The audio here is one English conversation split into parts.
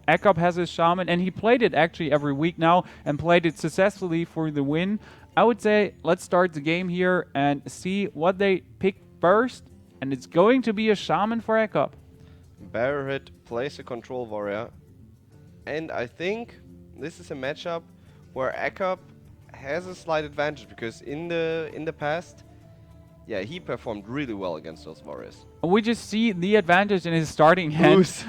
Ek0p has his Shaman, and he played it actually every week now, and played it successfully for the win. I would say let's start the game here and see what they pick first, and it's going to be a Shaman for Ek0p. Beherit plays a control warrior, and I think this is a matchup where Ek0p has a slight advantage, because in the past, yeah, he performed really well against those warriors. We just see the advantage in his starting hand. Ooze.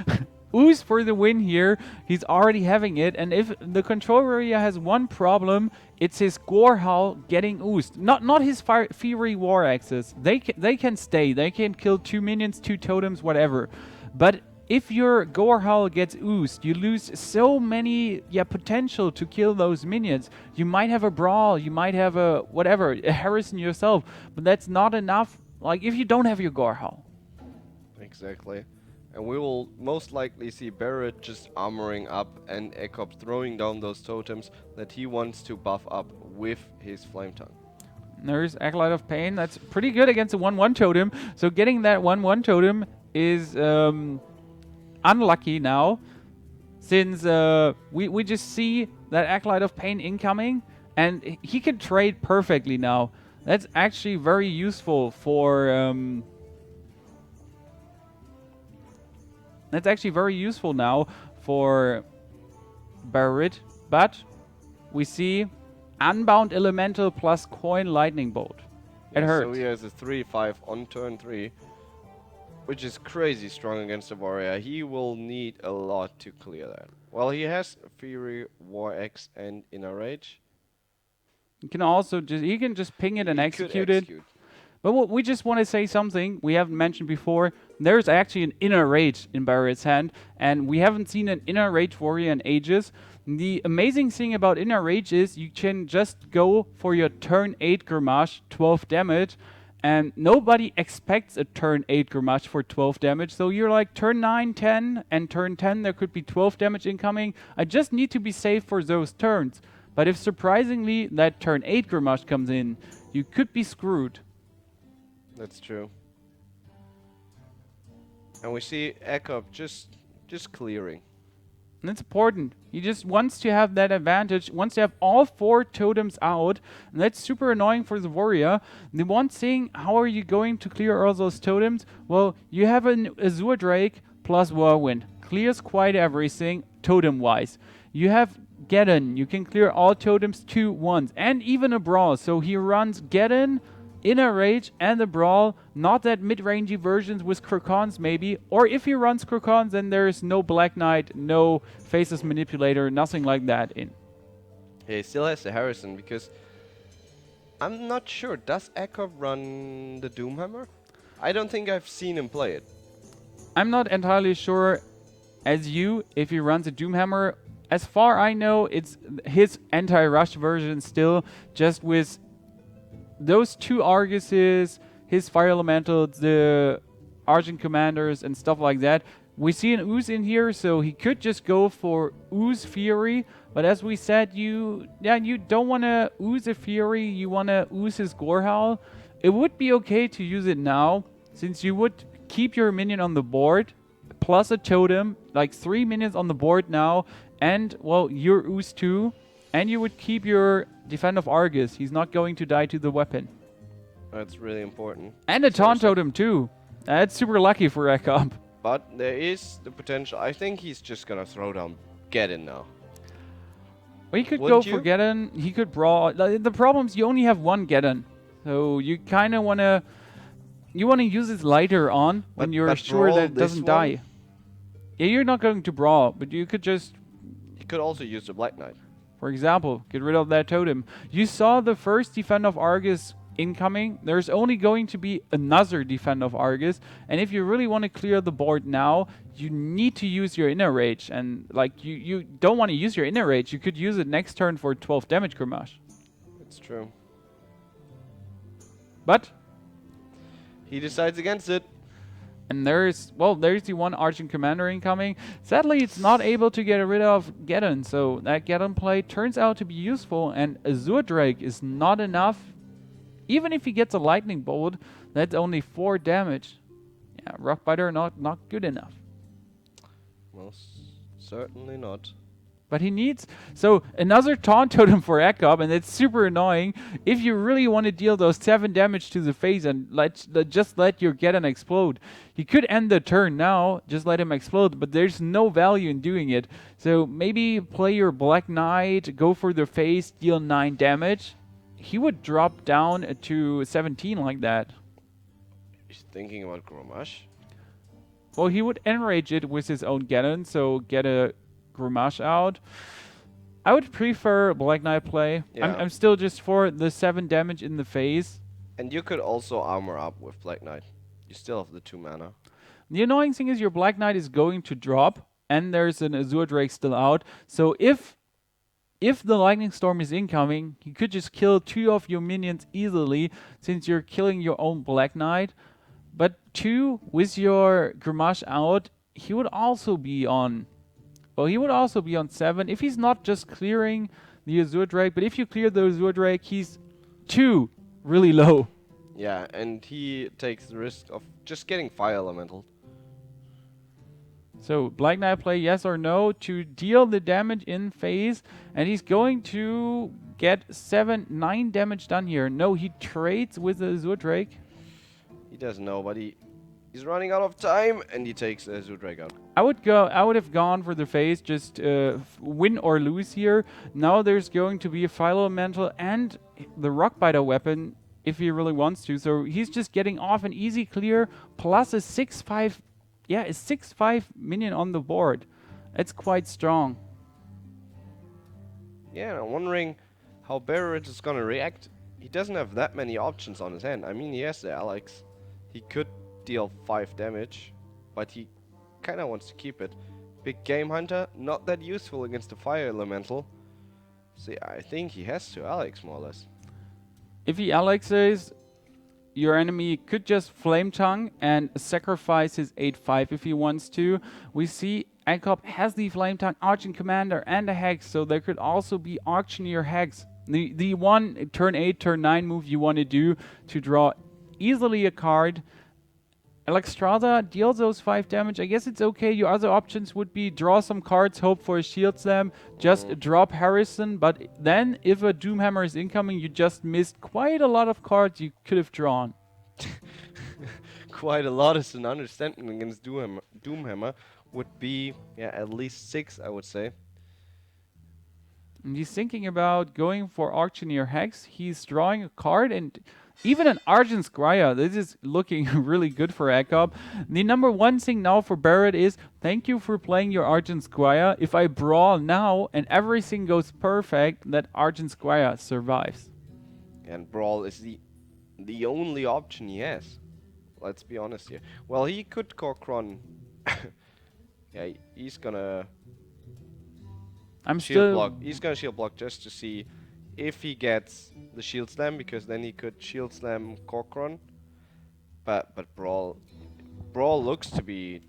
Ooze for the win here. He's already having it, and if the control area has one problem, it's his Gorehowl getting oozed. Not his Fury War Axes. They can stay. They can kill 2 minions, 2 totems, whatever. But if your Gorehowl gets oozed, you lose so many potential to kill those minions. You might have a Brawl, you might have a whatever, a Harrison yourself, but that's not enough. Like if you don't have your Gorehowl. Exactly. And we will most likely see Beherit just armoring up and Ek0p throwing down those totems that he wants to buff up with his Flame Tongue. There's Acolyte of Pain. That's pretty good against a 1-1 totem. So getting that 1-1 totem is unlucky now, since we just see that Acolyte of Pain incoming, and he can trade perfectly now. That's actually very useful for... That's actually very useful now for Beherit, but we see Unbound Elemental plus Coin Lightning Bolt. It hurts. So he has a 3-5 on turn 3, which is crazy strong against the warrior. He will need a lot to clear that. Well, he has Fury, War Axe, and Inner Rage. You can also just ping it and execute it. But we just want to say something we haven't mentioned before. There's actually an Inner Rage in Beherit's hand, and we haven't seen an Inner Rage warrior in ages. The amazing thing about Inner Rage is you can just go for your turn 8 Grimage, 12 damage, and nobody expects a turn 8 Grimage for 12 damage. So you're like turn 9, 10, and turn 10 there could be 12 damage incoming. I just need to be safe for those turns. But if surprisingly that turn 8 Grimage comes in, you could be screwed. That's true. And we see Ek0p just clearing. And it's important. He just wants to have that advantage, wants to have all 4 totems out, and that's super annoying for the warrior. The one thing, how are you going to clear all those totems? Well, you have an Azure Drake plus Whirlwind. Clears quite everything, totem-wise. You have Geddon. You can clear all totems 2 once, and even a Brawl. So he runs Geddon, Inner Rage, and the Brawl, not that mid-rangey versions with Krokons maybe, or if he runs Krokons, then there's no Black Knight, no Faceless Manipulator, nothing like that in. Yeah, he still has the Harrison, because I'm not sure, does Ek0p run the Doomhammer? I don't think I've seen him play it. I'm not entirely sure as you if he runs a Doomhammer. As far I know, it's his anti-rush version still, just with those 2 Arguses, his Fire Elementals, the Argent Commanders, and stuff like that. We see an Ooze in here, so he could just go for Ooze Fury. But as we said, you don't want to Ooze a Fury, you want to Ooze his Gorehowl. It would be okay to use it now, since you would keep your minion on the board, plus a totem, like 3 minions on the board now, and, well, your Ooze too. And you would keep your Defend of Argus. He's not going to die to the weapon. That's really important. And a Taunt Totem too. That's super lucky for Ek0p. But there is the potential. I think he's just gonna throw down Geddon now. Well, he could go for Geddon. He could Brawl. The problem is you only have 1 Geddon. So you kind of want to... You want to use it later on when you're sure that it doesn't die. Yeah, you're not going to Brawl, but you could just... He could also use the Black Knight. For example, get rid of that totem. You saw the first Defend of Argus incoming. There's only going to be another Defend of Argus. And if you really want to clear the board now, you need to use your Inner Rage. And like you don't want to use your Inner Rage. You could use it next turn for 12 damage Grimage. It's true. But he decides against it. And there's the 1 Argent Commander incoming. Sadly, it's not able to get rid of Geddon, so that Geddon play turns out to be useful, and Azure Drake is not enough. Even if he gets a Lightning Bolt, that's only 4 damage. Yeah, Rockbiter not good enough. Well, Certainly not. But he needs... So, another taunt totem for Ek0p, and it's super annoying. If you really want to deal those 7 damage to the face and just let your Geddon explode, he could end the turn now, just let him explode, but there's no value in doing it. So, maybe play your Black Knight, go for the face, deal 9 damage. He would drop down to 17 like that. He's thinking about Grommash. Well, he would enrage it with his own Geddon, so get a Grommash out. I would prefer Black Knight play. Yeah. I'm still just for the 7 damage in the face. And you could also armor up with Black Knight. You still have the 2 mana. The annoying thing is your Black Knight is going to drop, and there's an Azure Drake still out. So if the Lightning Storm is incoming, you could just kill 2 of your minions easily, since you're killing your own Black Knight. But 2, with your Grommash out, he would also be on... Well, he would also be on 7 if he's not just clearing the Azure Drake. But if you clear the Azure Drake, he's 2 really low. Yeah, and he takes the risk of just getting Fire Elemental. So, Black Knight play yes or no to deal the damage in phase. And he's going to get 9 damage done here. No, he trades with the Azure Drake. He doesn't know, but he's running out of time, and he takes the Azure Drake out. I would have gone for the phase, just win or lose here. Now there's going to be a Fire Elemental and the Rockbiter weapon if he really wants to. So he's just getting off an easy clear plus a 6/5, a 6/5 minion on the board. It's quite strong. Yeah, I'm wondering how Beherit is gonna react. He doesn't have that many options on his hand. I mean, he has the Alex. He could deal 5 damage, but he kind of wants to keep it. Big Game Hunter, not that useful against the Fire Elemental. See, I think he has to Alex more or less. If he Alexes, your enemy could just Flame Tongue and sacrifice his 8/5 if he wants to. We see Ek0p has the Flame Tongue, Archon Commander, and a Hex, so there could also be Auctioneer Hex. The one turn 8, turn 9 move you want to do to draw easily a card. Alexstrasza deals those 5 damage. I guess it's okay. Your other options would be draw some cards, hope for a Shield Slam, just drop Harrison. But then, if a Doomhammer is incoming, you just missed quite a lot of cards you could have drawn. Quite a lot is an understatement against Doomhammer. Would be, at least 6, I would say. And he's thinking about going for Auctioneer Hex. He's drawing a card and... Even an Argent Scryer, this is looking really good for Ek0p. The number one thing now for Beherit is, thank you for playing your Argent Scryer. If I brawl now and everything goes perfect, that Argent Scryer survives. And Brawl is the only option he has. Let's be honest here. Well, he could Corkron. He's gonna shield block. He's gonna shield block just to see if he gets the Shield Slam, because then he could Shield Slam Corkron. But Brawl looks to be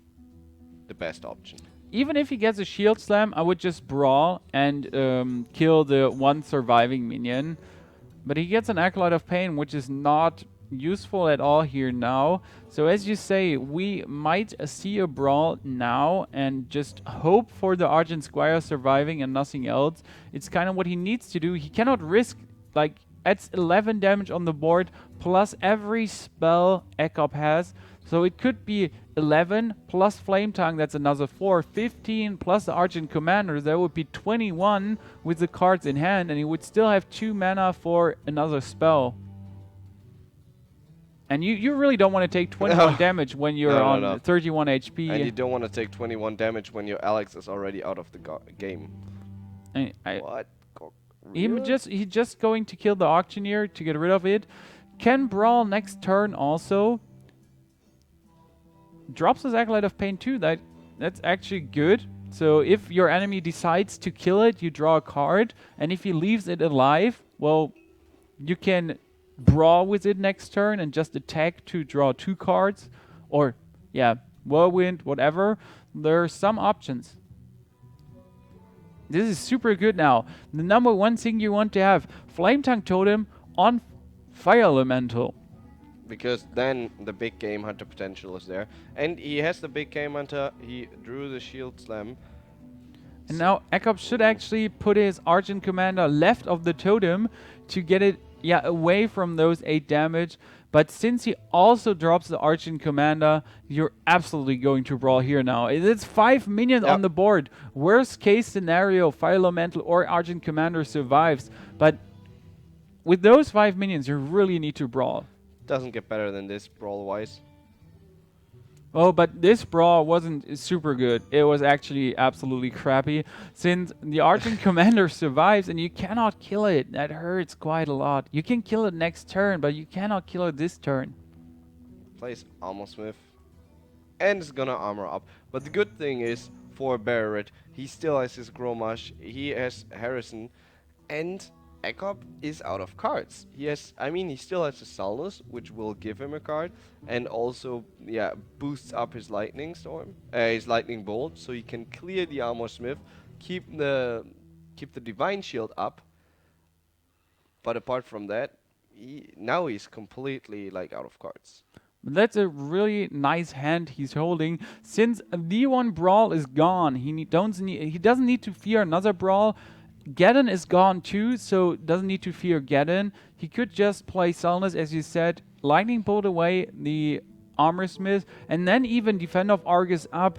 the best option. Even if he gets a Shield Slam, I would just Brawl and kill the one surviving minion. But he gets an Acolyte of Pain, which is not useful at all here now. So as you say, we might see a Brawl now and just hope for the Argent Squire surviving and nothing else. It's kind of what he needs to do. He cannot risk, like, adds 11 damage on the board plus every spell Ek0p has. So it could be 11 plus Flame Tongue, that's another 4, 15 plus the Argent Commander, that would be 21 with the cards in hand, and he would still have 2 mana for another spell. And you really don't want to take 21 damage when you're on 31 HP. And you don't want to take 21 damage when your Alex is already out of the game. What? He's just going to kill the Auctioneer to get rid of it. Can Brawl next turn also. Drops his Acolyte of Pain too. That's actually good. So if your enemy decides to kill it, you draw a card. And if he leaves it alive, well, you can Brawl with it next turn and just attack to draw 2 cards. Or, Whirlwind, whatever. There are some options. This is super good now. The number one thing you want to have, Flame Tongue Totem on Fire Elemental. Because then the big Game Hunter potential is there. And he has the big Game Hunter. He drew the Shield Slam. And now Ek0p should actually put his Argent Commander left of the totem to get it away from those 8 damage. But since he also drops the Argent Commander, you're absolutely going to brawl here now. It's 5 minions on the board. Worst case scenario, Fire Elemental or Argent Commander survives. But with those 5 minions, you really need to brawl. Doesn't get better than this brawl-wise. Oh, but this brawl wasn't super good. It was actually absolutely crappy. Since the Argent Commander survives and you cannot kill it, that hurts quite a lot. You can kill it next turn, but you cannot kill it this turn. Plays Armor Smith. And is gonna armor up. But the good thing is, for Beherit, he still has his Grommash, he has Harrison, and Ek0p is out of cards. He still has the Salnus, which will give him a card, and also, boosts up his Lightning Storm, his Lightning Bolt, so he can clear the Armor Smith, keep the Divine Shield up. But apart from that, now he's completely out of cards. That's a really nice hand he's holding. Since the one brawl is gone, he doesn't need to fear another brawl. Geddon is gone too, so doesn't need to fear Geddon. He could just play Salnus, as you said, Lightning Bolt away the Armor Smith, and then even Defender of Argus up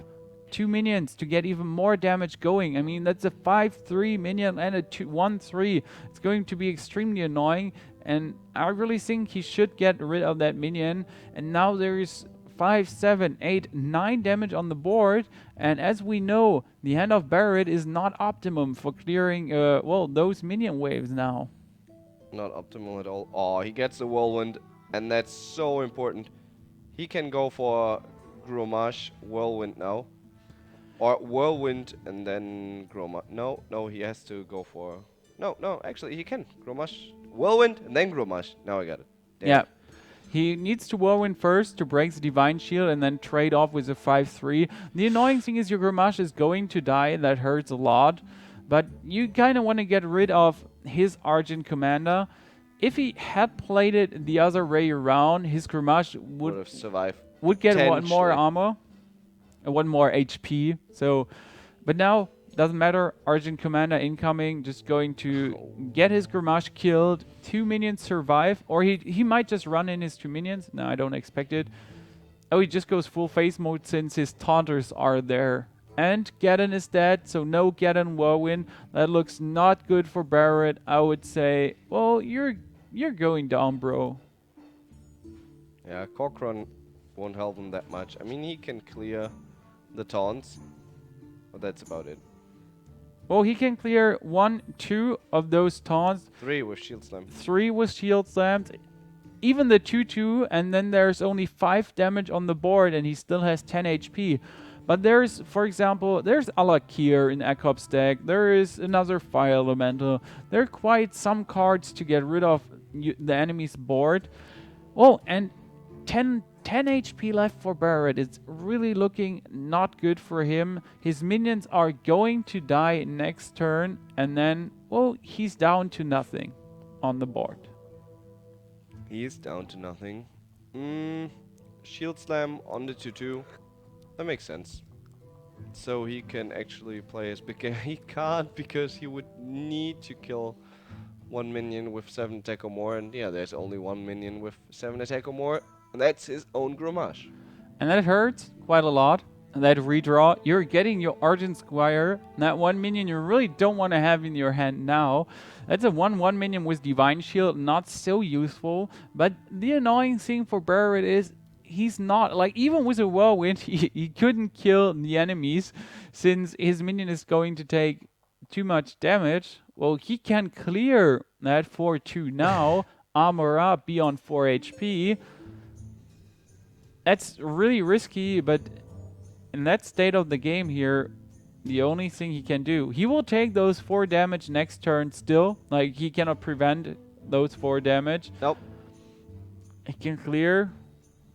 2 minions to get even more damage going. I mean, that's a 5-3 minion and a 1-3. It's going to be extremely annoying, and I really think he should get rid of that minion. And now there's 5, 7, 8, 9 damage on the board, and as we know, the Hand of Beherit is not optimum for clearing those minion waves now. Not optimal at all. Oh, he gets the Whirlwind, and that's so important. He can go for Grommash, Whirlwind now. Or Whirlwind and then Grommash. No, he has to go for... No, actually he can. Grommash, Whirlwind, and then Grommash. Now I got it. Damn. Yeah. He needs to Whirlwind first to break the Divine Shield and then trade off with a 5-3. The annoying thing is your Grommash is going to die. That hurts a lot. But you kind of want to get rid of his Argent Commander. If he had played it the other way around, his Grommash would have survived. Would get 1 more armor. 1 more HP. So, but now... doesn't matter, Argent Commander incoming, just going to get his Grommash killed, 2 minions survive, or he might just run in his 2 minions. No, I don't expect it. Oh, he just goes full face mode since his taunters are there. And Geddon is dead, so no Geddon Whirlwind. That looks not good for Beherit. I would say, well, you're going down, bro. Yeah, Cochran won't help him that much. I mean, he can clear the taunts, but that's about it. Well, he can clear 1, 2 of those taunts. 3 with Shield Slam. 3 with Shield Slammed. Even the 2-2, and then there's only 5 damage on the board, and he still has 10 HP. But there's, for example, there's Alakir in Ek0p's deck. There is another Fire Elemental. There are quite some cards to get rid of the enemy's board. Oh, and 10 HP left for Beherit. It's really looking not good for him. His minions are going to die next turn, and then, well, he's down to nothing on the board. He is down to nothing. Shield Slam on the 2-2. That makes sense. So he can actually play his big game. He can't because he would need to kill 1 minion with 7 attack or more, and yeah, there's only 1 minion with 7 attack or more. And that's his own Grommash. And that hurts quite a lot. And that redraw, you're getting your Argent Squire. That 1 minion you really don't want to have in your hand now. That's a 1/1 minion with Divine Shield, not so useful. But the annoying thing for Beherit is he's not, even with a Whirlwind, he couldn't kill the enemies since his minion is going to take too much damage. Well, he can clear that 4-2 now, armor up, be on 4 HP. That's really risky, but in that state of the game here, the only thing he can do, he will take those 4 damage next turn still. He cannot prevent those 4 damage. Nope. He can clear,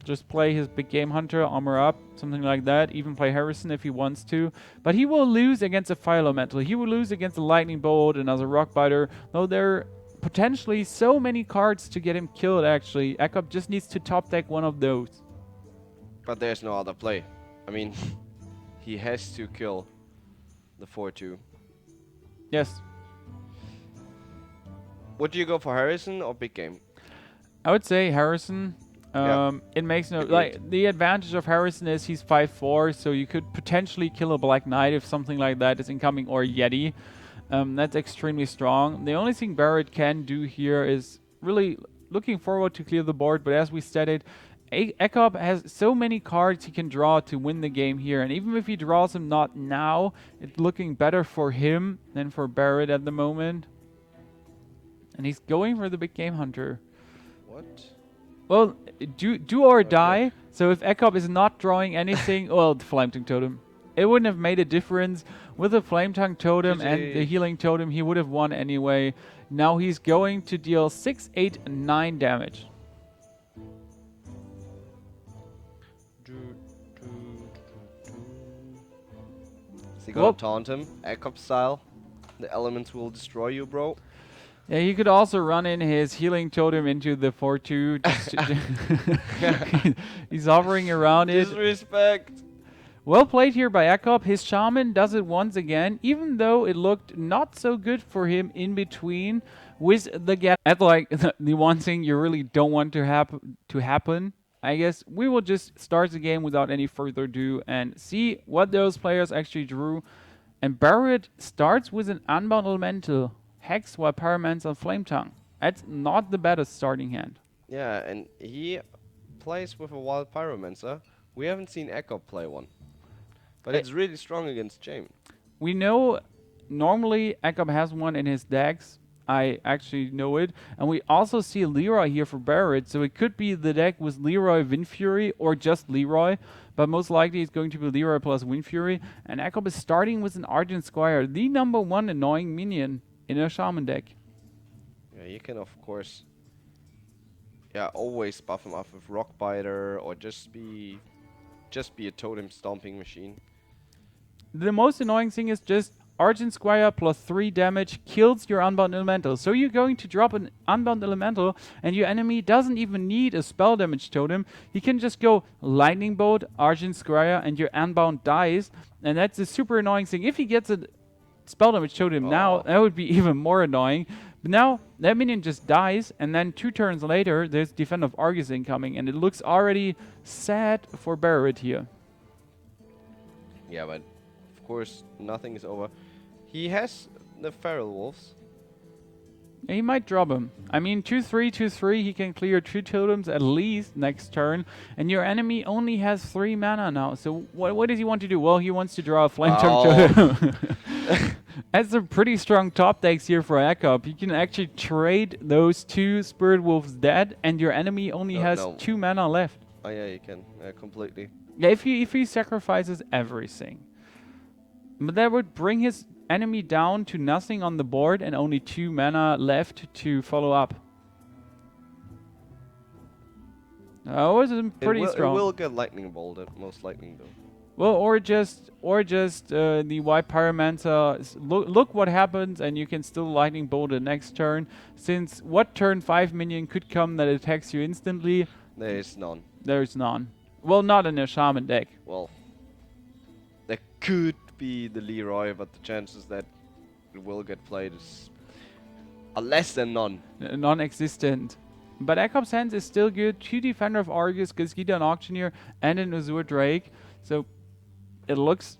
just play his big game hunter, armor up, something like that. Even play Harrison if he wants to. But he will lose against a Fire Elemental. He will lose against a Lightning Bolt, another Rockbiter. Though there are potentially so many cards to get him killed, actually. Ek0p just needs to top deck one of those. But there's no other play. I mean, he has to kill the 4-2. Yes. Would you go for Harrison or Big Game? I would say Harrison. Yeah. It makes no Agreed. like the advantage of Harrison is he's 5'4", so you could potentially kill a Black Knight if something like that is incoming, or Yeti. That's extremely strong. The only thing Barrett can do here is really looking forward to clear the board, but as we stated, Ek0p has so many cards he can draw to win the game here, and even if he draws them not now, it's looking better for him than for Barrett at the moment. And he's going for the big game hunter. What? Well, do or die. So if Ek0p is not drawing anything, well, the Flame Tongue Totem. It wouldn't have made a difference. With the Flame Tongue Totem and the Healing Totem, he would have won anyway. Now he's going to deal 6, 8, 9 damage. Is he gonna taunt him? Ek0p style? The elements will destroy you, bro. Yeah, he could also run in his Healing Totem into the 4-2. He's hovering around it. Disrespect. Well played here by Ek0p. His Shaman does it once again, even though it looked not so good for him in between with the get. At like the one thing you really don't want to happen. I guess we will just start the game without any further ado and see what those players actually drew. And Barrett starts with an Unbound Elemental, Hex, while Pyromancer, Flame Tongue. That's not the baddest starting hand. Yeah, and he plays with a Wild Pyromancer. We haven't seen Ek0p play one. But it's really strong against Jamin. We know normally Ek0p has one in his decks. I actually know it. And we also see Leroy here for Barrett. So it could be the deck with Leroy, Wind Fury, or just Leroy. But most likely it's going to be Leroy plus Wind Fury. And Ek0p is starting with an Argent Squire, the #1 annoying minion in a Shaman deck. Yeah, you can of course always buff him up with Rockbiter or just be a totem stomping machine. The most annoying thing is just Argent Squire plus 3 damage kills your Unbound Elemental. So you're going to drop an Unbound Elemental and your enemy doesn't even need a spell damage totem. He can just go Lightning Bolt, Argent Squire, and your Unbound dies. And that's a super annoying thing. If he gets a spell damage totem now, that would be even more annoying. But now that minion just dies, and then 2 turns later, there's Defend of Argus incoming, and it looks already sad for Barrett here. Yeah, but of course nothing is over. He has the Feral Wolves. Yeah, he might drop him. I mean, 2/3, 2/3, he can clear 2 totems at least next turn, and your enemy only has 3 mana now. So what does he want to do? Well, he wants to draw a Flame Tongue Totem. That's a pretty strong top decks here for Ek0p. You can actually trade those 2 Spirit Wolves dead, and your enemy only has 2 mana left. Oh yeah, you can completely. Yeah, if he sacrifices everything. But that would bring his enemy down to nothing on the board and only 2 mana left to follow up. That was pretty strong. It will get Lightning Bolted, most likely though. Well, or just the White Pyromancer. Look what happens, and you can still Lightning Bolt the next turn. Since what turn 5 minion could come that attacks you instantly? There is none. There is none. Well, not in a Shaman deck. Well, there could be the Leroy, but the chances that it will get played are less than none. Non-existent. But Ek0p's hands is still good. 2 Defender of Argus, Gazgita, an Auctioneer, and an Azure Drake. So it looks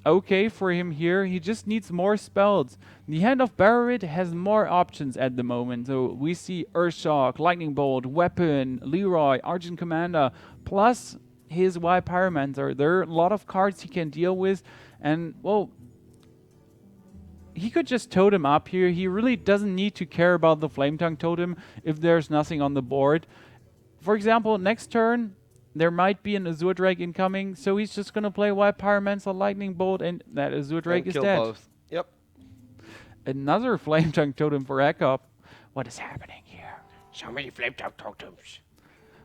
okay for him here. He just needs more spells. The hand of Barrett has more options at the moment. So we see Earthshock, Lightning Bolt, Weapon, Leroy, Argent Commander, plus his White Pyromancer. There are a lot of cards he can deal with. And, well, he could just totem up here. He really doesn't need to care about the Flame Tongue Totem if there's nothing on the board. For example, next turn, there might be an Azure Drake incoming, so he's just going to play White Pyromancer, Lightning Bolt, and that Azure Drake is dead. Both. Yep. Another Flame Tongue Totem for Ek0p. What is happening here? So many Flame Tongue Totems.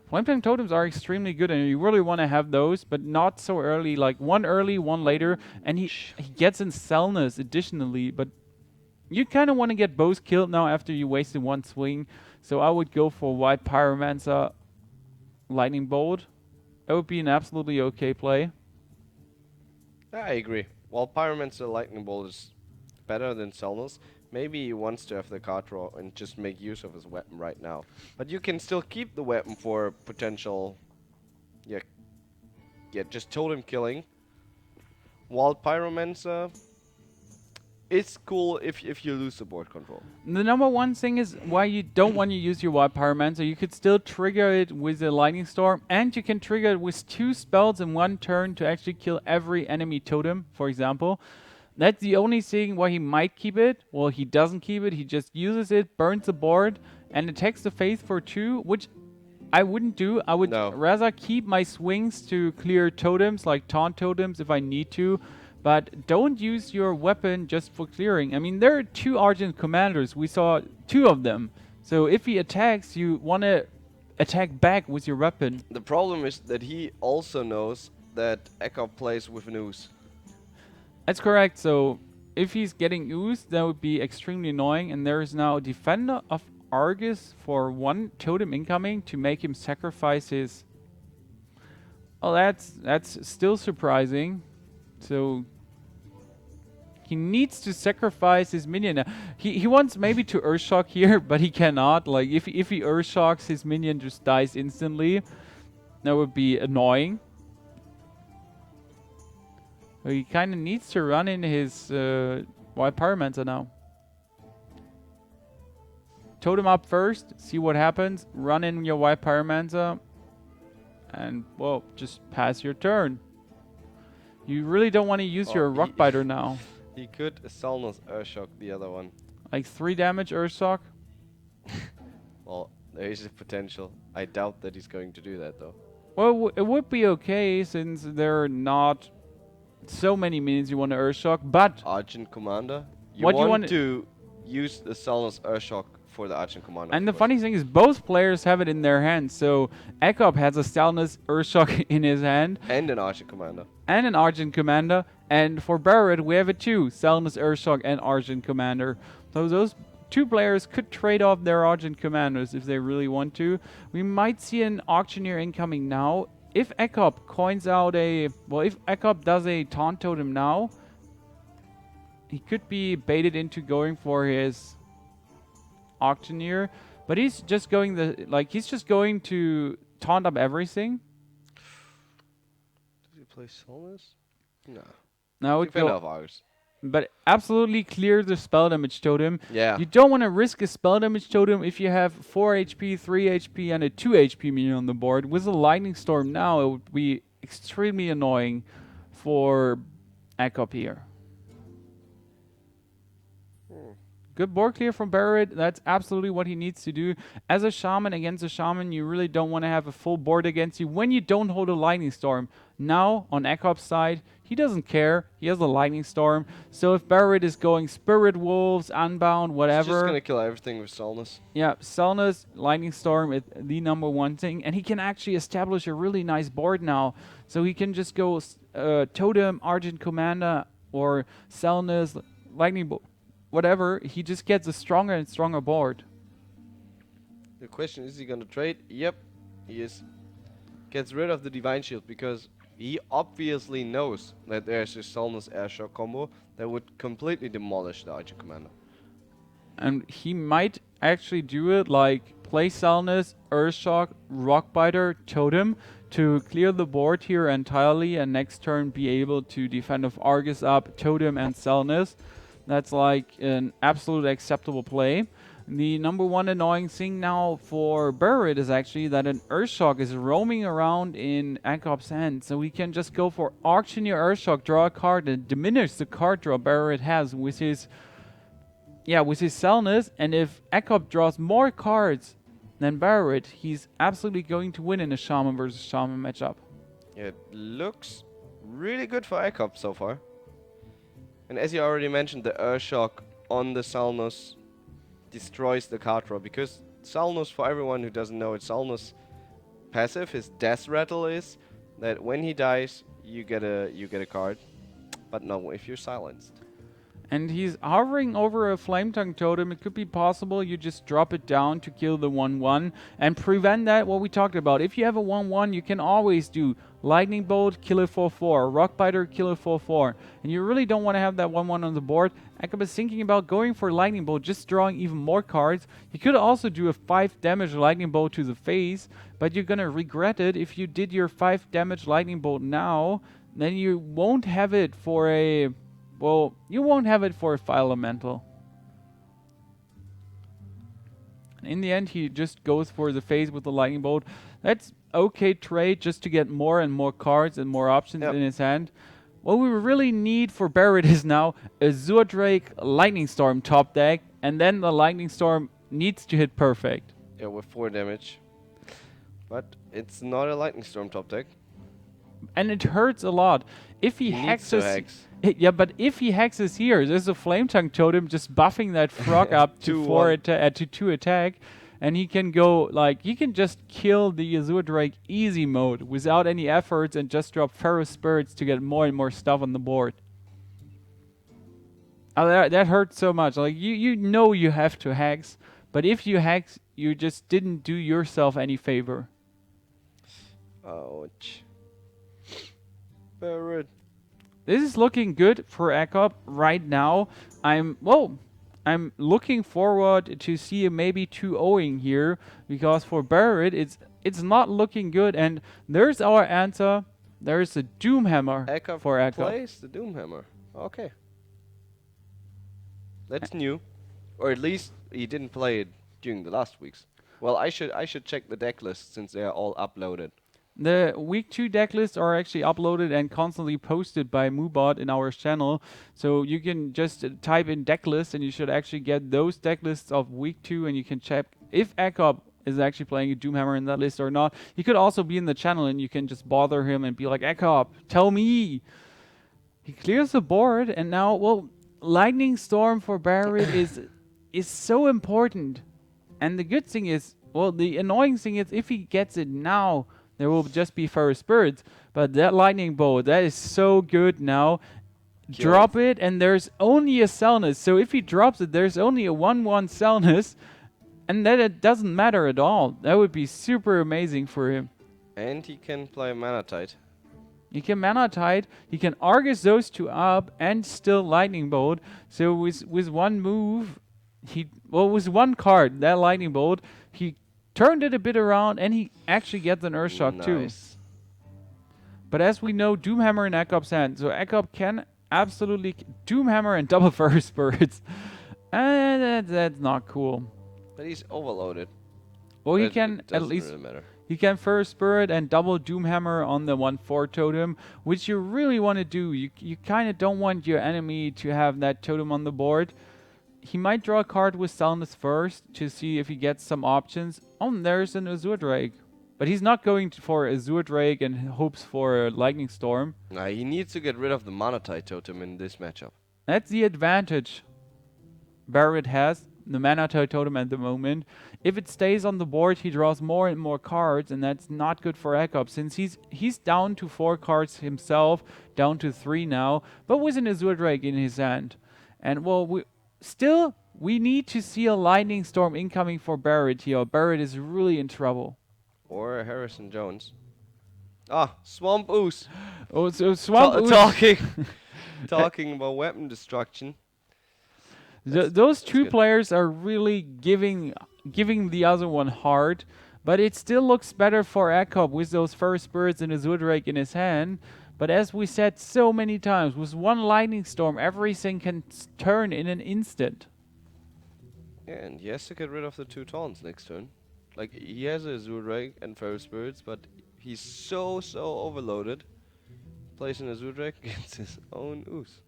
Flame Tongue Totems are extremely good, and you really want to have those, but not so early. Like, one early, one later, and he gets in Cellness additionally, but you kind of want to get both killed now after you wasted 1 swing. So I would go for White Pyromancer, Lightning Bolt. That would be an absolutely okay play. I agree. while Pyromancer Lightning Bolt is better than Selnus, maybe he wants to have the card draw and just make use of his weapon right now. But you can still keep the weapon for potential, just totem killing. While Pyromancer is cool if you lose the board control. The number one thing is why you don't want to use your Wild Pyromancer. You could still trigger it with a Lightning Storm, and you can trigger it with 2 spells in 1 turn to actually kill every enemy totem, for example. That's the only thing why he might keep it. Well, he doesn't keep it. He just uses it, burns the board, and attacks the face for 2, which I wouldn't do. I would rather keep my swings to clear totems, like taunt totems, if I need to. But don't use your weapon just for clearing. I mean, there are 2 Argent Commanders. We saw 2 of them. So if he attacks, you want to attack back with your weapon. The problem is that he also knows that Ek0p plays with an ooze. That's correct. So if he's getting oozed, that would be extremely annoying. And there is now a Defender of Argus for 1 totem incoming to make him sacrifice his... Well, that's still surprising. So he needs to sacrifice his minion. He wants maybe to Earthshock here, but he cannot. Like if he Earthshocks, his minion just dies instantly. That would be annoying. So he kind of needs to run in his Wild Pyromancer now. Totem up first, see what happens. Run in your Wild Pyromancer, and well, just pass your turn. You really don't want to use your Rockbiter now. He could Selnus Earthshock the other one. Like 3 damage Earthshock? Well, there is a potential. I doubt that he's going to do that though. Well, it would be okay since there are not so many minions you want to Earthshock, but... Argent Commander? You what want to use the Selnus Earthshock for the Argent Commander. And the funny thing is both players have it in their hands. So Ek0p has a Selnus Earthshock in his hand. And an Argent Commander. And an Argent Commander. And for Beherit, we have it too. Selnus Earthshock and Argent Commander. So those 2 players could trade off their Argent Commanders if they really want to. We might see an Auctioneer incoming now. If Ek0p coins out a... Well, if Ek0p does a Taunt Totem now, he could be baited into going for his Auctioneer. But he's just going he's just going to taunt up everything. Does he play Selnus? No. Now it Defender of Argus. But absolutely clear the spell damage totem. Yeah. You don't want to risk a spell damage totem if you have 4 HP, 3 HP, and a 2 HP minion on the board. With a Lightning Storm now, it would be extremely annoying for Ek0p here. Good board clear from Beherit. That's absolutely what he needs to do. As a Shaman against a Shaman, you really don't want to have a full board against you when you don't hold a Lightning Storm. Now, on Ek0p's side, he doesn't care. He has a Lightning Storm. So if Beherit is going Spirit Wolves, Unbound, whatever... He's just going to kill everything with Selnus. Yeah, Selnus, Lightning Storm is the number 1 thing. And he can actually establish a really nice board now. So he can just go Totem, Argent Commander, or Selnus, Lightning Bolt. Whatever, he just gets a stronger and stronger board. The question is he gonna trade? Yep, he is. Gets rid of the Divine Shield because he obviously knows that there's a Selnus Airshock combo that would completely demolish the Argent Commander. And he might actually do it like play Selnus, Earthshock, Rockbiter, Totem to clear the board here entirely, and next turn be able to Defend of Argus up, Totem and Selnus. That's like an absolute acceptable play. The number 1 annoying thing now for Beherit is actually that an Earthshock is roaming around in Ek0p's hand. So we can just go for Auctioneer Earthshock, draw a card, and diminish the card draw Beherit has with his Selnus. And if Ek0p draws more cards than Beherit, he's absolutely going to win in a Shaman versus Shaman matchup. It looks really good for Ek0p so far. And as you already mentioned, the Earthshock on the Selnus destroys the card draw, because Selnus, for everyone who doesn't know it, Selnus passive, his death rattle is that when he dies, you get a card, but no if you're silenced. And he's hovering over a Flame Tongue Totem. It could be possible you just drop it down to kill the 1-1 and prevent that, what we talked about. If you have a 1-1, you can always do Lightning Bolt, kill it for 4. Rock Biter, kill it for 4. And you really don't want to have that 1-1 on the board. Ek0p is thinking about going for Lightning Bolt, just drawing even more cards. You could also do a 5 damage Lightning Bolt to the face, but you're gonna regret it if you did your 5 damage Lightning Bolt now. Then you won't have it for a... well, you won't have it for a Fire Elemental. In the end, he just goes for the face with the Lightning Bolt. That's okay trade just to get more and more cards and more options in his hand. What we really need for Beherit is now Azure Drake Lightning Storm top deck, and then the Lightning Storm needs to hit perfect. Yeah, with 4 damage. But it's not a Lightning Storm top deck. And it hurts a lot. If he hexes... yeah, but if he hexes here, there's a Flame Tongue Totem just buffing that frog up to 2 attack. And he can go, like, he can just kill the Azure Drake easy mode without any efforts and just drop Pharaoh Spirits to get more and more stuff on the board. That hurts so much. Like, you know you have to hex, but if you hex, you just didn't do yourself any favor. Ouch. Beherit. This is looking good for Ek0p right now. I'm looking forward to see maybe 2-0ing here, because for Beherit it's not looking good. And there's our answer. There's a Doomhammer for Ek0p. Plays the Doomhammer. Okay. That's new. Or at least he didn't play it during the last weeks. Well, I should check the deck list since they are all uploaded. The week 2 deck lists are actually uploaded and constantly posted by Moobot in our channel. So you can just type in deck list and you should actually get those deck lists of week 2, and you can check if Ek0p is actually playing a Doomhammer in that list or not. He could also be in the channel and you can just bother him and be like, Ek0p, tell me. He clears the board, and now, well, Lightning Storm for Beherit is so important. And the good thing is, well, the annoying thing is if he gets it now, there will just be Pharaoh Spirits. But that Lightning Bolt, that is so good now. Drop it, and there's only a Selness. So if he drops it, there's only a 1-1 Selness. And then it doesn't matter at all. That would be super amazing for him. And he can play Mana Tide. He can Mana Tide. He can Argus those 2 up and still Lightning Bolt. So with one move, with one card, that Lightning Bolt, he turned it a bit around, and he actually gets an Earthshock too. But as we know, Doomhammer in Ek0p's hand. So Ek0p can absolutely Doomhammer and double Pharaoh Spirits. And that's not cool. But he's overloaded. Well, he can at least... really matter. He can Pharaoh Spirit and double Doomhammer on the 1/4 totem, which you really want to do. You kind of don't want your enemy to have that totem on the board. He might draw a card with Selness first to see if he gets some options. Oh, there's an Azure Drake. But he's not going for Azure Drake and hopes for a Lightning Storm. Nah, he needs to get rid of the Mana Tide totem in this matchup. That's the advantage Beherit has, the Mana Tide totem at the moment. If it stays on the board, he draws more and more cards, and that's not good for Ek0p, since he's down to 4 cards himself, down to 3 now, but with an Azure Drake in his hand. And well, we need to see a Lightning Storm incoming for Beherit here. Beherit is really in trouble. Or Harrison Jones. Ah, Swamp Ooze. Oh, so Swamp Ooze. Talking about weapon destruction. Those 2 players are really giving the other one hard, but it still looks better for Ek0p with those Pharaoh Spirits and Azure Drake in his hand. But as we said so many times, with one Lightning Storm, everything can turn in an instant. Yeah, and he has to get rid of the 2 taunts next turn. Like, he has a Azure Drake and Pharaoh Spirits, but he's so overloaded. Plays an Azure Drake against his own Ooze.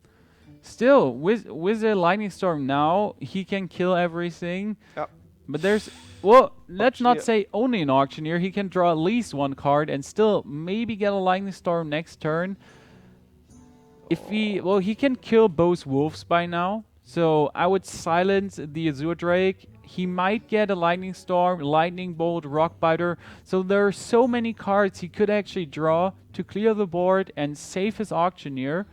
Still, with a Lightning Storm now, he can kill everything. Yep. But there's... Well, let's not say only an Auctioneer. He can draw at least 1 card and still maybe get a Lightning Storm next turn. If he... Well, he can kill both Wolves by now. So I would silence the Azure Drake. He might get a Lightning Storm, Lightning Bolt, Rock Biter. So there are so many cards he could actually draw to clear the board and save his Auctioneer.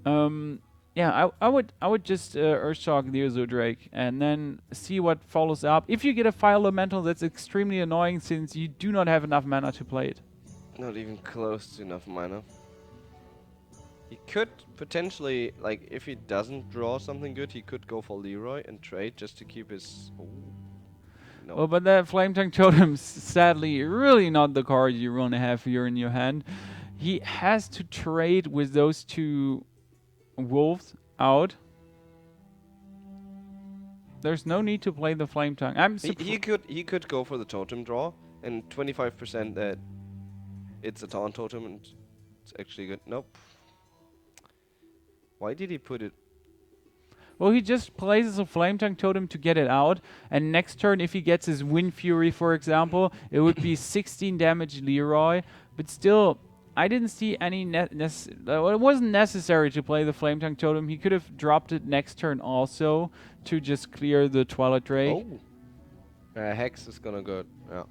Yeah, I would just Earthshock the Azure Drake and then see what follows up. If you get a Fire Elemental, that's extremely annoying since you do not have enough mana to play it. Not even close to enough mana. He could potentially, like, if he doesn't draw something good, he could go for Leroy and trade just to keep his... Ooh. No. Well, but that Flame Tongue Totem's sadly really not the card you want to have here in your hand. He has to trade with those two wolves out. There's no need to play the Flame Tongue. He could go for the totem draw and 25% that it's a taunt totem and it's actually good. Nope. Why did he put it? Well, he just places a Flame Tongue Totem to get it out, and next turn, if he gets his Wind Fury, for example, it would be 16 damage Leroy. But still, I didn't see any it wasn't necessary to play the Flame Tongue Totem. He could have dropped it next turn also to just clear the Twilight Drake. Oh. Hex is gonna go. Yeah.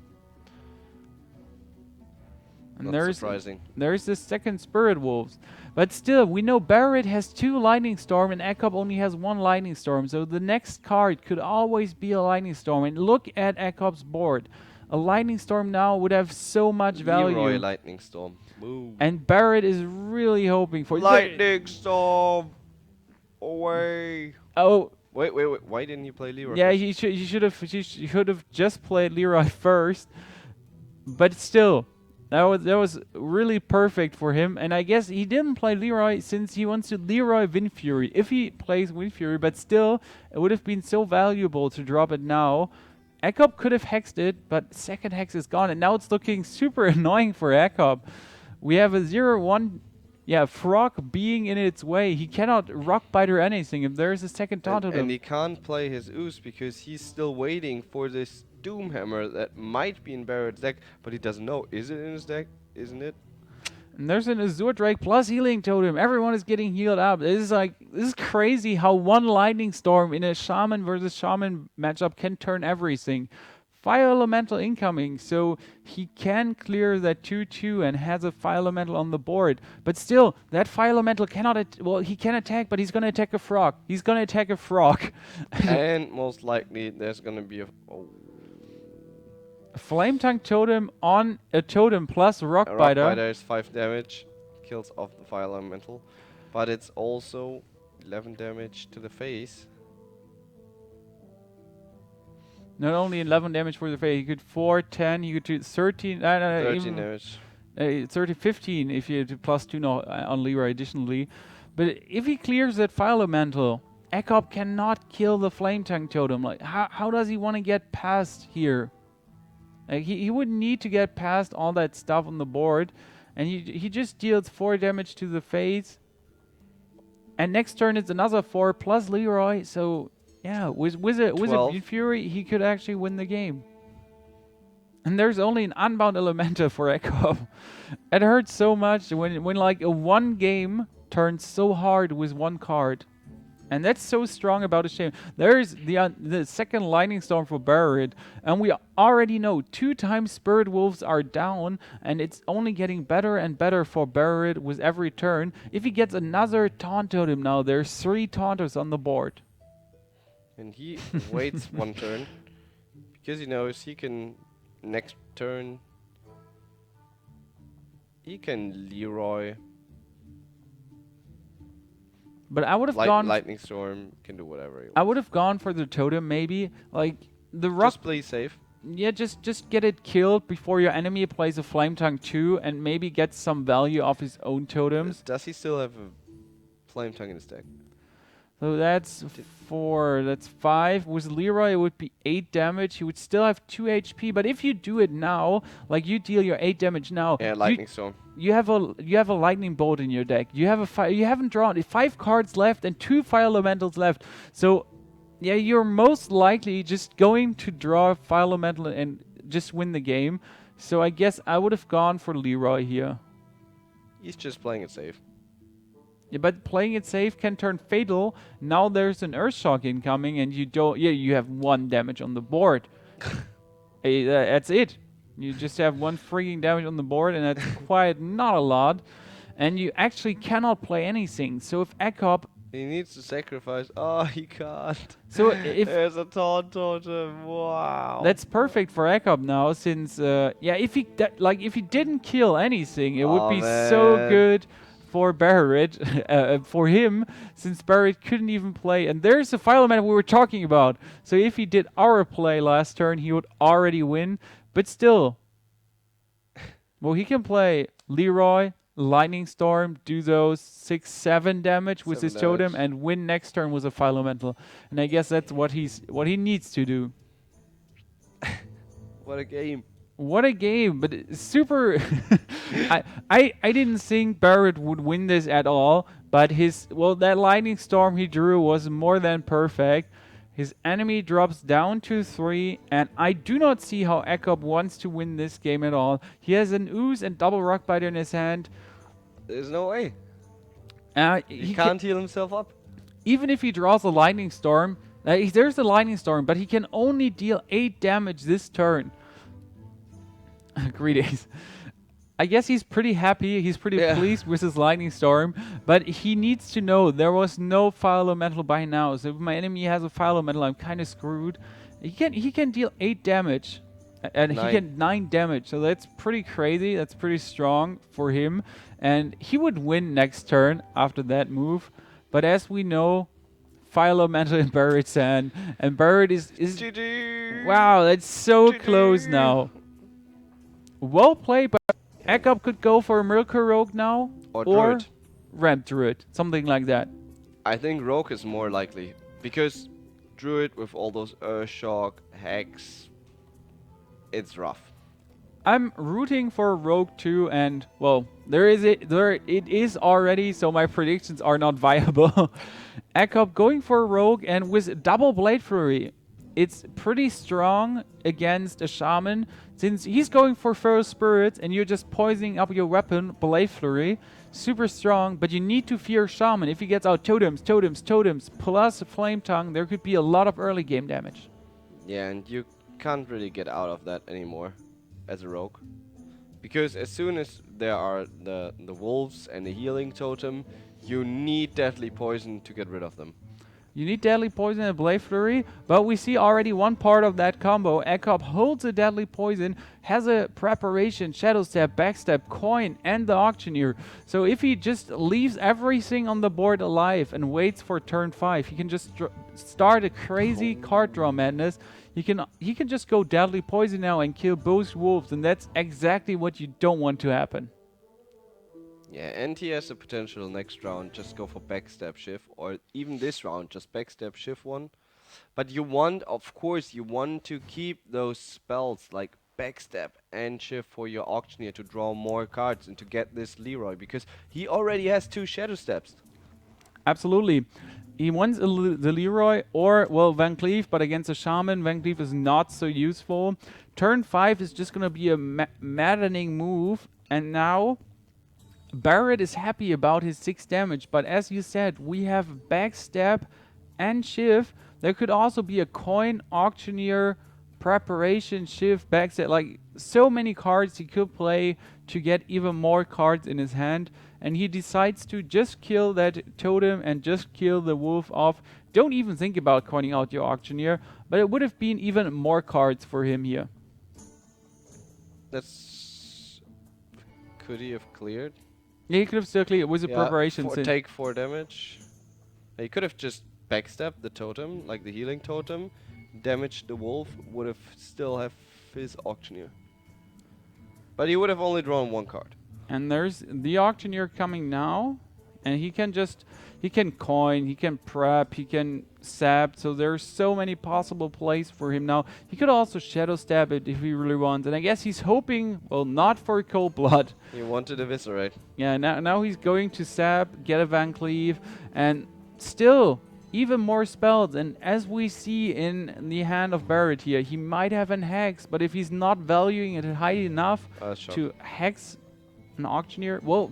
And Not surprising. There's the second Spirit Wolves. But still, we know Beherit has 2 Lightning Storm and Ek0p only has 1 Lightning Storm. So the next card could always be a Lightning Storm. And look at Ek0p's board. A Lightning Storm now would have so much value. Leroy Lightning Storm. Boom. And Beherit is really hoping for... Lightning Storm! Away! Oh... Wait. Why didn't you play Leroy? Yeah, first? he should have just played Leroy first. But still... That was really perfect for him, and I guess he didn't play Leroy since he wants to Leroy Wind Fury. If he plays Wind Fury, but still, it would have been so valuable to drop it now. Ek0p could have hexed it, but second hex is gone, and now it's looking super annoying for Ek0p. We have a 0/1, frog being in its way. He cannot rock bite or anything if there is a second taunt on him. And he can't play his Ooze because he's still waiting for this Doomhammer that might be in Beherit's deck, but he doesn't know. Is it in his deck? Isn't it? And there's an Azure Drake plus Healing Totem. Everyone is getting healed up. This is crazy how 1 Lightning Storm in a Shaman versus Shaman matchup can turn everything. Fire Elemental incoming, so he can clear that 2/2 and has a Fire Elemental on the board. But still, that Fire Elemental cannot... he can attack, but he's going to attack a frog. He's going to attack a frog. And most likely there's going to be a... Flame Tongue Totem on a Totem plus Rock Biter. Rock Biter is 5 damage, kills off the Fire Elemental, but it's also 11 damage to the face. Not only 11 damage for the face, you could 4, 10, you could do 13, 13 damage. 15 if you do +2 on Leroy additionally. But if he clears that Fire Elemental, Ek0p cannot kill the Flame Tongue Totem. Like, how does he want to get past here? Like, he would need to get past all that stuff on the board, and he just deals 4 damage to the face. And next turn it's another 4 plus Leroy, so yeah, with a Wind Fury he could actually win the game. And there's only an Unbound Elemental for Ek0p. It hurts so much when like a 1 game turns so hard with 1 card. And that's so strong about a shame. There's the second Lightning Storm for Beherit, and we already know 2 times Spirit Wolves are down, and it's only getting better and better for Beherit with every turn. If he gets another Taunt Totem now, there's 3 Taunters on the board. And he waits 1 turn, because he knows he can, next turn, he can Leroy. But I would have gone... Lightning Storm can do whatever he wants. I would have gone for the Totem maybe. Like, the Rock... Just play safe. Yeah, just get it killed before your enemy plays a Flame Tongue 2 and maybe gets some value off his own totems. Does he still have a Flame Tongue in his deck? So that's 4, that's 5. With Leroy it would be 8 damage. He would still have 2 HP, but if you do it now, like you deal your 8 damage now... Yeah, Lightning Storm. You have a Lightning Bolt in your deck. You haven't drawn 5 cards left and 2 Fire Elementals left. So, yeah, you're most likely just going to draw a Fire Elemental and just win the game. So I guess I would have gone for Leroy here. He's just playing it safe. Yeah, but playing it safe can turn fatal. Now there's an Earthshock incoming, and you don't. Yeah, you have 1 damage on the board. Hey, that's it. You just have 1 freaking damage on the board, and that's quite not a lot. And you actually cannot play anything. So if Ek0p He needs to sacrifice. Oh, he can't. So if There's a taunt totem. Wow. that's perfect for Ek0p now, since yeah, if he if he didn't kill anything, it would Oh, be so man. good for Beherit, for him, since Beherit couldn't even play. And there's the file element we were talking about. So if he did our play last turn, he would already win. But still, well, he can play Leroy, Lightning Storm, do those 6-7 damage with 7 his totem, damage. and win next turn with a file elemental. And I guess that's what he needs to do. What a game. What a game, but it's super. I didn't think Barrett would win this at all, but that lightning storm he drew was more than perfect. His enemy drops down to 3, and I do not see how Ek0p wants to win this game at all. He has an Ooze and double Rock Biter in his hand. There's no way. He can't heal himself up. Even if he draws a lightning storm, there's a lightning storm, but he can only deal 8 damage this turn. Greetings. I guess he's pretty happy. He's pretty pleased with his lightning storm, but he needs to know there was no fire elemental by now. So if my enemy has a fire elemental, I'm kind of screwed. He can deal 8 damage, and he can 9 damage. So that's pretty crazy. That's pretty strong for him, and he would win next turn after that move. But as we know, fire elemental in Beherit's hand, and Beherit is wow. That's so close now. Well played, but Ek0p could go for a Miracle Rogue now, or Druid. Ramp Druid, something like that. I think Rogue is more likely, because Druid with all those Shock, Hex, it's rough. I'm rooting for Rogue too, and well, it is already, so my predictions are not viable. Ek0p going for Rogue, and with double Blade Flurry, it's pretty strong against a Shaman, since he's going for Feral Spirits and you're just poisoning up your weapon, Blade Flurry. Super strong, but you need to fear Shaman. If he gets out totems, plus Flame Tongue, there could be a lot of early game damage. Yeah, and you can't really get out of that anymore as a rogue. Because as soon as there are the wolves and the healing totem, you need Deadly Poison to get rid of them. You need Deadly Poison and Blade Flurry, but we see already one part of that combo. Ek0p holds a Deadly Poison, has a Preparation, Shadow Step, Backstab, Coin, and the Auctioneer. So if he just leaves everything on the board alive and waits for turn 5, he can just start a crazy card draw madness. He can just go Deadly Poison now and kill both wolves, and that's exactly what you don't want to happen. Yeah, and he has the potential next round just go for Backstab Shift, or even this round just Backstab Shift 1. But you want, of course, you want to keep those spells like Backstab and Shift for your Auctioneer to draw more cards and to get this Leroy, because he already has 2 Shadow Steps. Absolutely. He wants the Leroy or, well, Van Cleef, but against a Shaman, Van Cleef is not so useful. Turn 5 is just going to be a maddening move, and now Barrett is happy about his 6 damage, but as you said, we have Backstab and Shift. There could also be a Coin, Auctioneer, Preparation, Shift, Backstab. Like, so many cards he could play to get even more cards in his hand. And he decides to just kill that totem and just kill the wolf off. Don't even think about coining out your Auctioneer, but it would have been even more cards for him here. Could he have cleared? Yeah, he could have still cleared with a preparation. Take 4 damage. He could have just backstabbed the totem, like the healing totem, damaged the wolf, would have still have his Auctioneer. But he would have only drawn 1 card. And there's the Auctioneer coming now, and he can coin, he can prep, he can sap, so there's so many possible plays for him now. He could also Shadow Stab it if he really wants, and I guess he's hoping, well, not for Cold Blood. He wanted Eviscerate. Yeah, now he's going to sap, get a Van Cleef, and still even more spells. And as we see in the hand of Barrett here, he might have an Hex, but if he's not valuing it high enough to Hex an Auctioneer, well,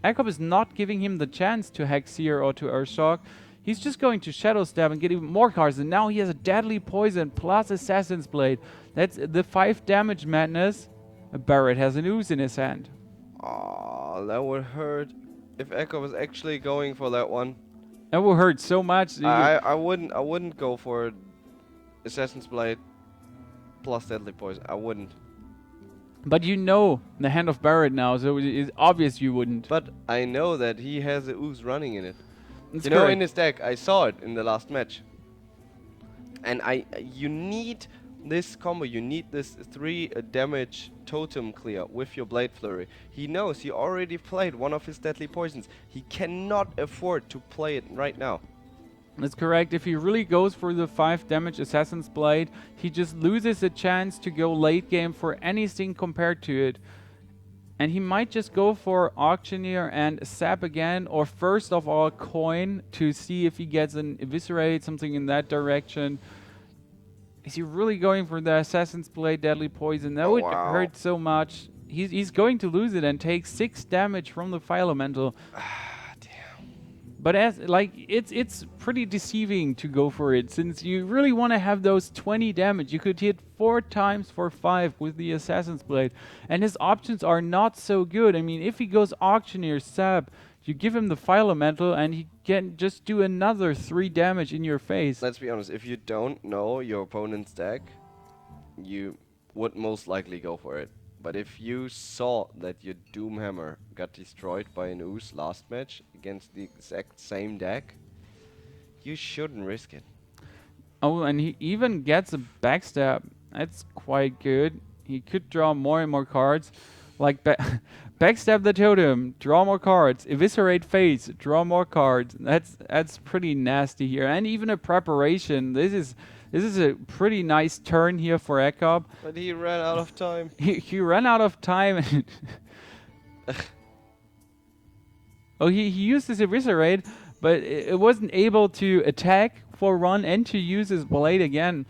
Ek0p is not giving him the chance to Hex here or to Earthshock. He's just going to Shadow Stab and get even more cards, and now he has a Deadly Poison plus Assassin's Blade. That's the 5 damage madness. Barrett has an Ooze in his hand. Oh, that would hurt if Ek0p was actually going for that one. That will hurt so much. I wouldn't go for Assassin's Blade plus Deadly Poison. I wouldn't. But you know the hand of Barrett now, so it's obvious you wouldn't. But I know that he has a ooze running in it. That's You know, correct. in his deck, I saw it in the last match. And you need this combo. You need this 3 damage totem clear with your Blade Flurry. He knows he already played one of his Deadly Poisons. He cannot afford to play it right now. That's correct. If he really goes for the 5 damage Assassin's Blade, he just loses a chance to go late game for anything compared to it. And he might just go for Auctioneer and Sap again, or first of all Coin to see if he gets an Eviscerate, something in that direction. Is he really going for the Assassin's Blade Deadly Poison? That would hurt so much. He's going to lose it and take 6 damage from the Fire Elemental. But as it's pretty deceiving to go for it, since you really want to have those 20 damage. You could hit 4 times for 5 with the Assassin's Blade, and his options are not so good. I mean, if he goes Auctioneer, Sap, you give him the Fire Elemental, and he can just do another 3 damage in your face. Let's be honest. If you don't know your opponent's deck, you would most likely go for it. But if you saw that your Doomhammer got destroyed by an ooze last match against the exact same deck, you shouldn't risk it. Oh, and he even gets a backstab. That's quite good. He could draw more and more cards. Like backstab the totem, draw more cards. Eviscerate face, draw more cards. That's pretty nasty here. And even a preparation. This is a pretty nice turn here for Ek0p. But he ran out of time. He ran out of time. Oh, he used his Eviscerate, but it wasn't able to attack for run and to use his blade again.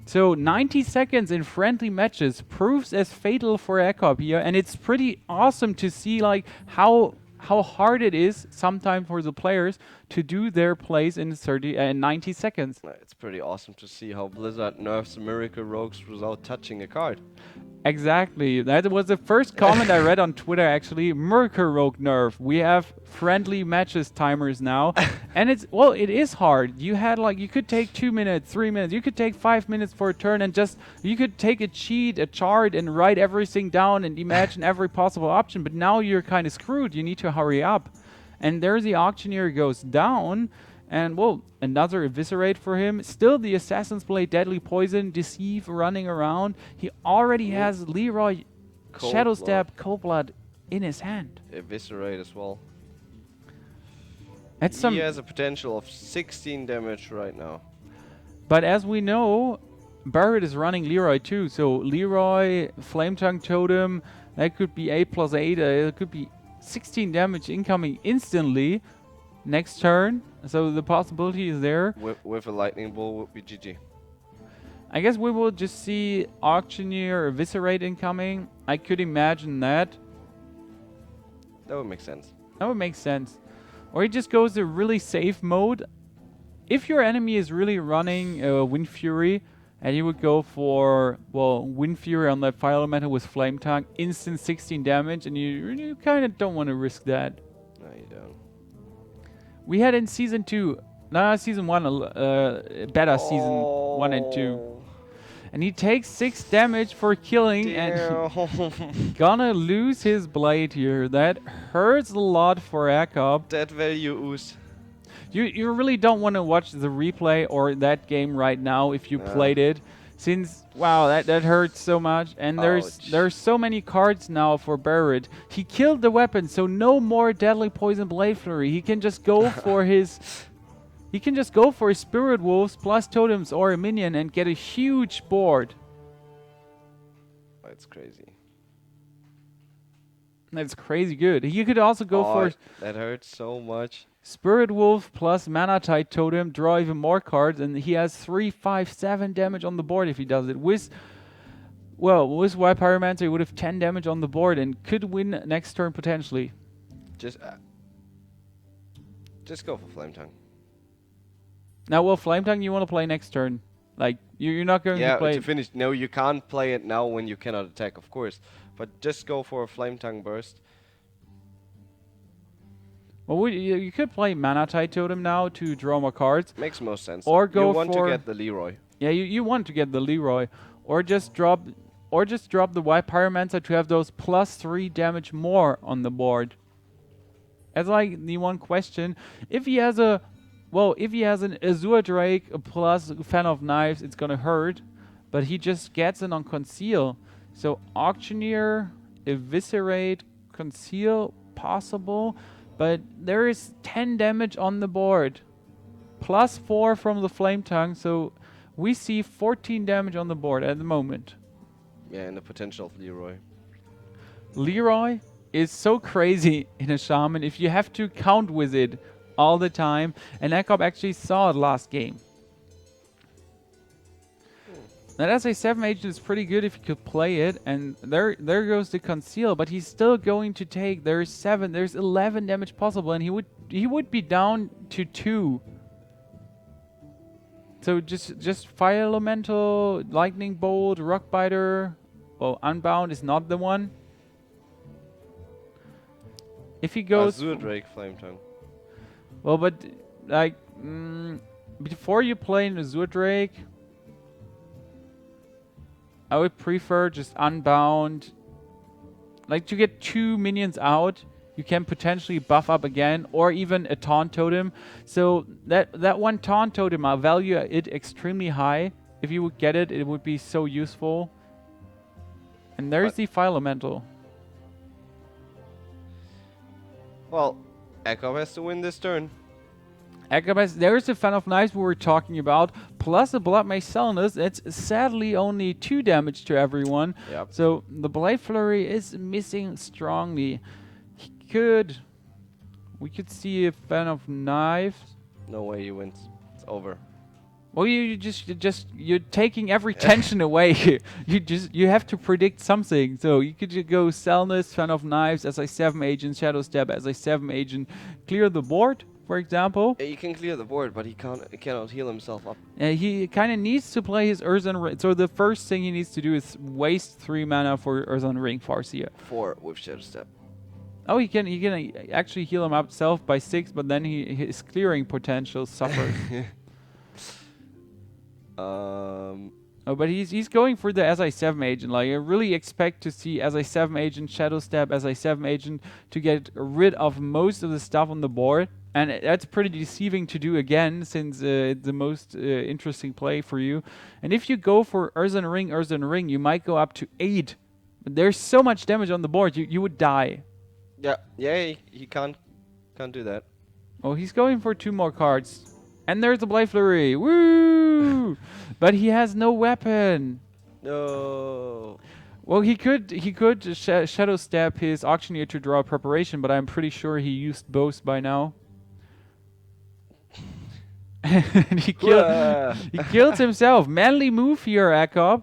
So 90 seconds in friendly matches proves as fatal for Ek0p here, and it's pretty awesome to see like how hard it is sometimes for the players to do their plays in 90 seconds. It's pretty awesome to see how Blizzard nerfs Miracle Rogues without touching a card. Exactly. That was the first comment I read on Twitter, actually. Miracle Rogue nerf. We have friendly matches timers now. And it is hard. You could take 2 minutes, 3 minutes. You could take 5 minutes for a turn and you could take a cheat, a chart, and write everything down and imagine every possible option. But now you're kind of screwed. You need to hurry up. And there's the Auctioneer goes down. And, well, another Eviscerate for him. Still the Assassin's Blade Deadly Poison, Deceive running around. He already has Leroy Shadow Stab Cold Blood in his hand. Eviscerate as well. He has a potential of 16 damage right now. But as we know, Barrett is running Leroy too. So Leroy, Flame Tongue Totem, that could be 8+8. It could be 16 damage incoming instantly next turn. So the possibility is there. With a Lightning Bolt would be GG. I guess we will just see Auctioneer Eviscerate incoming. I could imagine that. That would make sense. That would make sense. Or he just goes to really safe mode. If your enemy is really running Wind Fury, and you would go for, well, Wind Fury on that Fire Elemental with Flame Tongue, instant 16 damage, and you kind of don't want to risk that. No, you don't. We had in season 2, season 1, beta season 1 and 2. And he takes 6 damage for killing and gonna lose his blade here. That hurts a lot for Ek0p. That value ooze. You really don't want to watch the replay or that game right now if you played it. Since, wow, that hurts so much. And there's so many cards now for Barrett. He killed the weapon, so no more Deadly Poison Blade Flurry. He can just go for his... He can just go for his Spirit Wolves plus Totems or a minion and get a huge board. That's crazy. That's crazy good. He could also go for... That hurts so much. Spirit Wolf plus Mana Tide Totem, draw even more cards, and he has 3, 5, 7 damage on the board if he does it. With Wild Pyromancer, he would have 10 damage on the board and could win next turn potentially. Just go for Flame Tongue. Now, well, Flame Tongue you want to play next turn. Like, you're not going to play... to finish. No, you can't play it now when you cannot attack, of course. But just go for a Flame Tongue burst. Well, you could play Mana Tide Totem now to draw more cards. Makes most sense. Or go you want for to get the Leroy. Yeah, you want to get the Leroy, or just drop the White Pyromancer to have those +3 damage more on the board. As like the one question, if he has an Azure Drake plus Fan of Knives, it's gonna hurt, but he just gets it on Conceal. So Auctioneer, Eviscerate, Conceal, possible, but there is 10 damage on the board, +4 from the Flame Tongue, so we see 14 damage on the board at the moment. Yeah, and the potential of Leroy. Leroy is so crazy in a Shaman if you have to count with it all the time, and Ek0p actually saw it last game. That SA7 agent is pretty good if you could play it, and there goes the Conceal, but he's still going to take, there's 11 damage possible, and he would be down to 2. So just Fire Elemental, Lightning Bolt, Rockbiter. Well, Unbound is not the one. If he goes Azure Drake, Flame Tongue. well, but like before you play an Azure Drake, I would prefer just Unbound. Like to get 2 minions out, you can potentially buff up again, or even a Taunt Totem. So that one Taunt Totem, I value it extremely high. If you would get it, it would be so useful. And there's the Fire Elemental. Well, Ek0p has to win this turn. Ek0p, there's the Fan of Knives we were talking about, plus the Blood Mage Selnus. It's sadly only 2 damage to everyone. Yep. So the Blade Flurry is missing strongly. We could see a Fan of Knives. No way he wins. It's over. Well, you're taking every tension away. You have to predict something. So you could just go Selnus, Fan of Knives, SA7 agent, Shadow Step, SA7 agent, clear the board, for example. Yeah, you can clear the board, but he cannot heal himself up. He kind of needs to play his Earthen Ring. So the first thing he needs to do is waste 3 mana for Earthen Ring Farseer. 4 with Shadow Step. Oh, he can actually heal him himself by 6, but then his clearing potential suffers. Oh, but he's going for the SA7 agent. Like, I really expect to see SA7 agent, Shadow Step, SA7 agent to get rid of most of the stuff on the board. And that's pretty deceiving to do again, since it's the most interesting play for you. And if you go for Earthen Ring, you might go up to 8. But there's so much damage on the board, you would die. Yeah, he can't do that. Oh, he's going for 2 more cards. And there's the Blade Flurry. Woo! But he has no weapon. No. Well, he could Shadow Step his Auctioneer to draw a preparation, but I'm pretty sure he used both by now. And he kills himself. Manly move here, Ek0p.